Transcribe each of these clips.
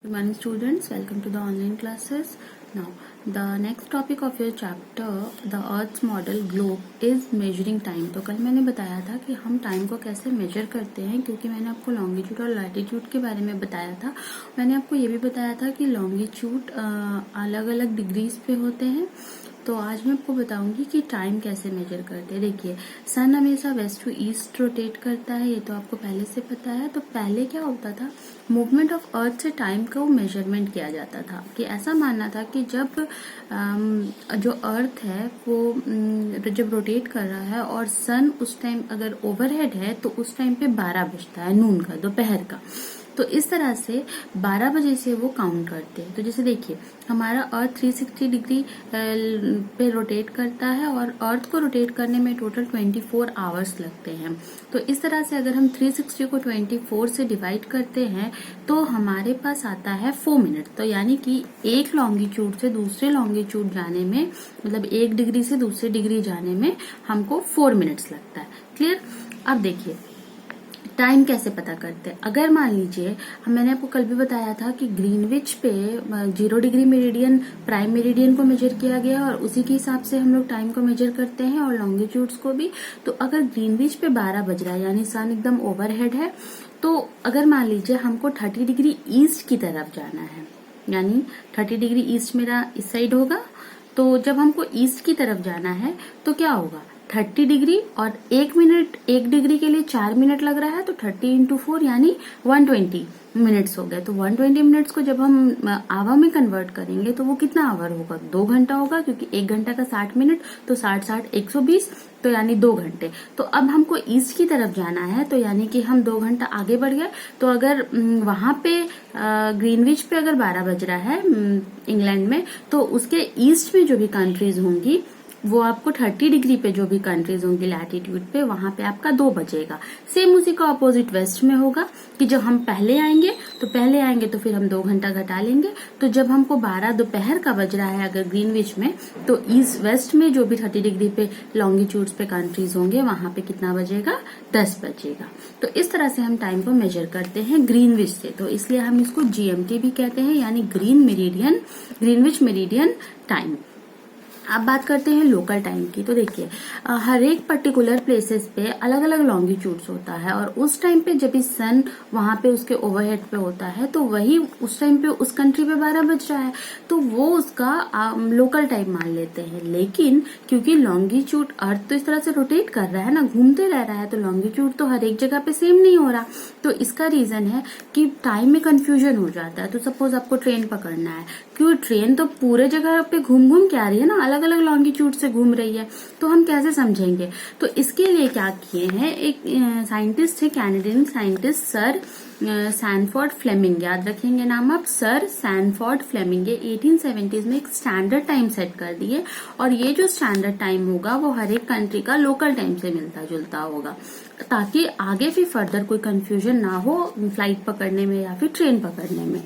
Good morning students, welcome to the online classes. Now the next topic of your chapter, the Earth's model globe is measuring time. तो कल मैंने बताया था कि हम time को कैसे मेजर करते हैं, क्योंकि मैंने आपको लॉन्गिट्यूड और लैटिट्यूड के बारे में बताया था। मैंने आपको ये भी बताया था कि लॉन्गिट्यूड अलग अलग डिग्रीज पे होते हैं। तो आज मैं आपको बताऊंगी कि टाइम कैसे मेजर करते हैं। देखिए, सन हमेशा वेस्ट टू ईस्ट रोटेट करता है, ये तो आपको पहले से पता है। तो पहले क्या होता था, मूवमेंट ऑफ अर्थ से टाइम का मेजरमेंट किया जाता था कि ऐसा मानना था कि जब जो अर्थ है वो जब रोटेट कर रहा है और सन उस टाइम अगर ओवरहेड है तो उस टाइम पे 12 बजता है, नून का, दोपहर का। तो इस तरह से 12 बजे से वो काउंट करते हैं। तो जैसे देखिए, हमारा अर्थ 360 डिग्री पे रोटेट करता है और अर्थ को रोटेट करने में टोटल 24 आवर्स लगते हैं। तो इस तरह से अगर हम 360 को 24 से डिवाइड करते हैं तो हमारे पास आता है 4 मिनट। तो यानी कि एक लॉन्गिट्यूड से दूसरे लॉन्गिट्यूड जाने में, मतलब एक डिग्री से दूसरे डिग्री जाने में हमको 4 मिनट्स लगता है। क्लियर? अब देखिए टाइम कैसे पता करते हैं। अगर मान लीजिए, मैंने आपको कल भी बताया था कि ग्रीनविच पे 0 डिग्री मेरिडियन प्राइम मेरिडियन को मेजर किया गया और उसी के हिसाब से हम लोग टाइम को मेजर करते हैं और लॉन्गिट्यूड्स को भी। तो अगर ग्रीनविच पे 12 बज रहा है यानी सन एकदम ओवरहेड है, तो अगर मान लीजिए हमको 30 डिग्री ईस्ट की तरफ जाना है, यानी 30 डिग्री ईस्ट मेरा इस साइड होगा। तो जब हमको ईस्ट की तरफ जाना है तो क्या होगा, 30 डिग्री और 1 मिनट, 1 डिग्री के लिए 4 मिनट लग रहा है, तो 30 इंटू 4 यानी 120 मिनट्स हो गए। तो 120 मिनट्स को जब हम आवर में कन्वर्ट करेंगे तो वो कितना आवर होगा, 2 घंटा होगा, क्योंकि 1 घंटा का 60 मिनट, तो 60 120, तो यानी 2 घंटे। तो अब हमको ईस्ट की तरफ जाना है, तो यानी कि हम 2 घंटा आगे बढ़ गए। तो अगर वहां पे ग्रीनविच पे अगर 12 बज रहा है इंग्लैंड में, तो उसके ईस्ट में जो भी कंट्रीज होंगी वो आपको 30 डिग्री पे जो भी कंट्रीज होंगी लैटिट्यूड पे, वहां पे आपका 2 बजेगा। सेम उसी का अपोजिट वेस्ट में होगा कि जब हम पहले आएंगे तो फिर हम 2 घंटा घटा लेंगे। तो जब हमको 12 दोपहर का बज रहा है अगर ग्रीनविच में, तो ईस्ट वेस्ट में जो भी 30 डिग्री पे लॉन्गिट्यूड्स पे कंट्रीज होंगे वहां पे कितना बजेगा, 10 बजेगा। तो इस तरह से हम टाइम को मेजर करते हैं ग्रीनविच से। तो इसलिए हम इसको जीएमटी भी कहते हैं, यानी ग्रीनविच मेरिडियन टाइम। अब बात करते हैं लोकल टाइम की। तो देखिए, हर एक पर्टिकुलर प्लेसेस पे अलग अलग लॉन्गिट्यूड्स होता है और उस टाइम पे जब इस सन वहां पे उसके ओवरहेड पे होता है तो वही उस टाइम पे उस कंट्री पे 12 बज रहा है, तो वो उसका लोकल टाइम मान लेते हैं। लेकिन क्योंकि लॉन्गिट्यूड अर्थ तो इस तरह से रोटेट कर रहा है ना, घूमते रह रहा है, तो लॉन्गिट्यूड तो हर एक जगह पे सेम नहीं हो रहा। तो इसका रीजन है कि टाइम में कंफ्यूजन हो जाता है। तो सपोज आपको ट्रेन पकड़ना है, क्यों, ट्रेन तो पूरे जगह पे घूम घूम के आ रही है ना, अलग अलग लॉन्गिट्यूड से घूम रही है, तो हम कैसे समझेंगे। तो इसके लिए क्या किए हैं, एक साइंटिस्ट है, Canadian scientist sir Sandford Fleming, याद रखेंगे नाम आप, सर सैनफोर्ड फ्लेमिंग। 1870s में एक स्टैंडर्ड टाइम सेट कर दिए और ये जो स्टैंडर्ड टाइम होगा वो हर एक कंट्री का लोकल टाइम से मिलता जुलता होगा, ताकि आगे फिर फर्दर कोई कंफ्यूजन ना हो फ्लाइट पकड़ने में या फिर ट्रेन पकड़ने में।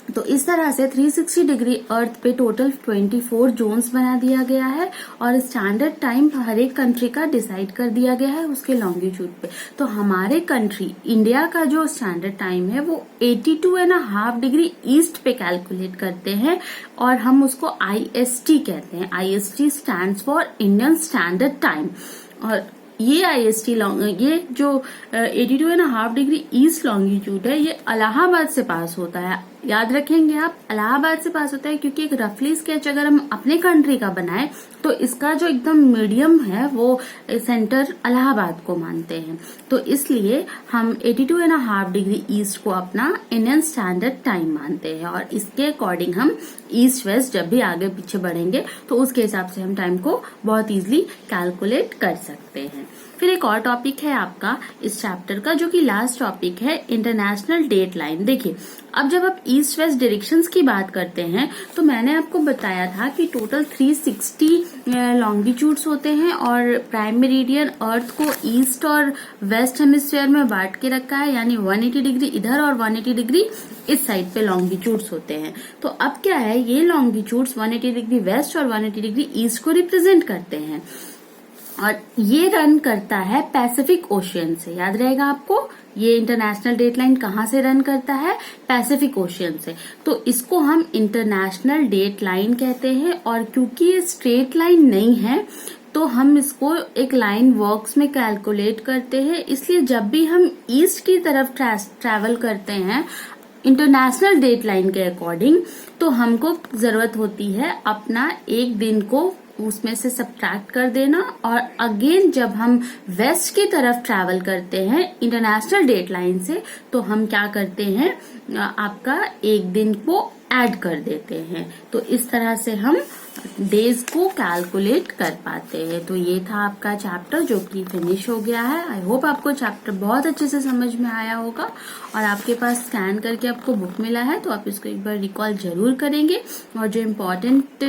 तो इस तरह से 360 डिग्री अर्थ पे टोटल 24 जोन्स बना दिया गया है और स्टैंडर्ड टाइम हर एक कंट्री का डिसाइड कर दिया गया है उसके लॉन्गिट्यूड पे। तो हमारे कंट्री इंडिया का जो स्टैंडर्ड टाइम है वो 82.5 डिग्री ईस्ट पे कैलकुलेट करते हैं और हम उसको IST कहते हैं। IST stands for Indian standard time. और ये IST ये जो 82.5 डिग्री ईस्ट लॉन्गिट्यूड है, ये इलाहाबाद से पास होता है। याद रखेंगे आप, इलाहाबाद से पास होता है, क्योंकि एक रफली स्केच अगर हम अपने कंट्री का बनाए तो इसका जो एकदम मीडियम है वो सेंटर इलाहाबाद को मानते हैं। तो इसलिए हम 82.5 डिग्री ईस्ट को अपना इंडियन स्टैंडर्ड टाइम मानते हैं और इसके अकॉर्डिंग हम ईस्ट वेस्ट जब भी आगे पीछे बढ़ेंगे तो उसके हिसाब से हम टाइम को बहुत इजीली कैलकुलेट कर सकते हैं। फिर एक और टॉपिक है आपका इस चैप्टर का, जो कि लास्ट टॉपिक है, इंटरनेशनल डेट लाइन। देखिए, अब जब आप ईस्ट वेस्ट डायरेक्शंस की बात करते हैं तो मैंने आपको बताया था कि टोटल 360 लॉन्गिट्यूड्स होते हैं और प्राइम मेरिडियन अर्थ को ईस्ट और वेस्ट हेमिस्फीयर में बांट के रखा है, यानी 180 डिग्री इधर और 180 डिग्री इस साइड पे लॉन्गिट्यूड्स होते हैं। तो अब क्या है, ये लॉन्गिट्यूड्स 180 डिग्री वेस्ट और 180 डिग्री ईस्ट को रिप्रेजेंट करते हैं। और ये रन करता है पैसिफिक ओशियन से। याद रहेगा आपको, ये इंटरनेशनल डेट लाइन कहाँ से रन करता है? पैसिफिक ओशियन से। तो इसको हम इंटरनेशनल डेट लाइन कहते हैं। और क्योंकि ये स्ट्रेट लाइन नहीं है तो हम इसको एक लाइन वर्क्स में कैलकुलेट करते हैं। इसलिए जब भी हम ईस्ट की तरफ ट्रैवल करते हैं इंटरनेशनल डेट लाइन के अकॉर्डिंग, तो हमको जरूरत होती है अपना एक दिन को उसमें से सब्ट्रैक्ट कर देना। और अगेन जब हम वेस्ट की तरफ ट्रैवल करते हैं इंटरनेशनल डेट लाइन से, तो हम क्या करते हैं, आपका एक दिन को ऐड कर देते हैं। तो इस तरह से हम डेज को कैलकुलेट कर पाते हैं। तो ये था आपका चैप्टर जो कि फिनिश हो गया है। आई होप आपको चैप्टर बहुत अच्छे से समझ में आया होगा। और आपके पास स्कैन करके आपको बुक मिला है तो आप इसको एक बार रिकॉल जरूर करेंगे। और जो इम्पोर्टेंट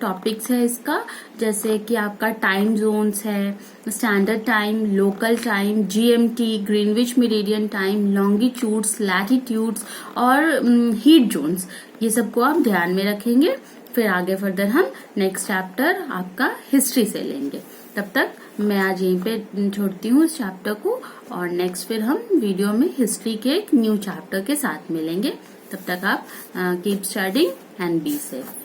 टॉपिक्स है इसका, जैसे कि आपका टाइम जोन्स है, standard time, local time, GMT, Greenwich meridian time, longitudes, latitudes और हीट जोन्स, ये सबको आप ध्यान में रखेंगे। फिर आगे फर्दर हम नेक्स्ट चैप्टर आपका हिस्ट्री से लेंगे। तब तक मैं आज यहीं पे छोड़ती हूँ इस चैप्टर को, और नेक्स्ट फिर हम वीडियो में हिस्ट्री के एक न्यू चैप्टर के साथ मिलेंगे। तब तक आप keep studying and be safe.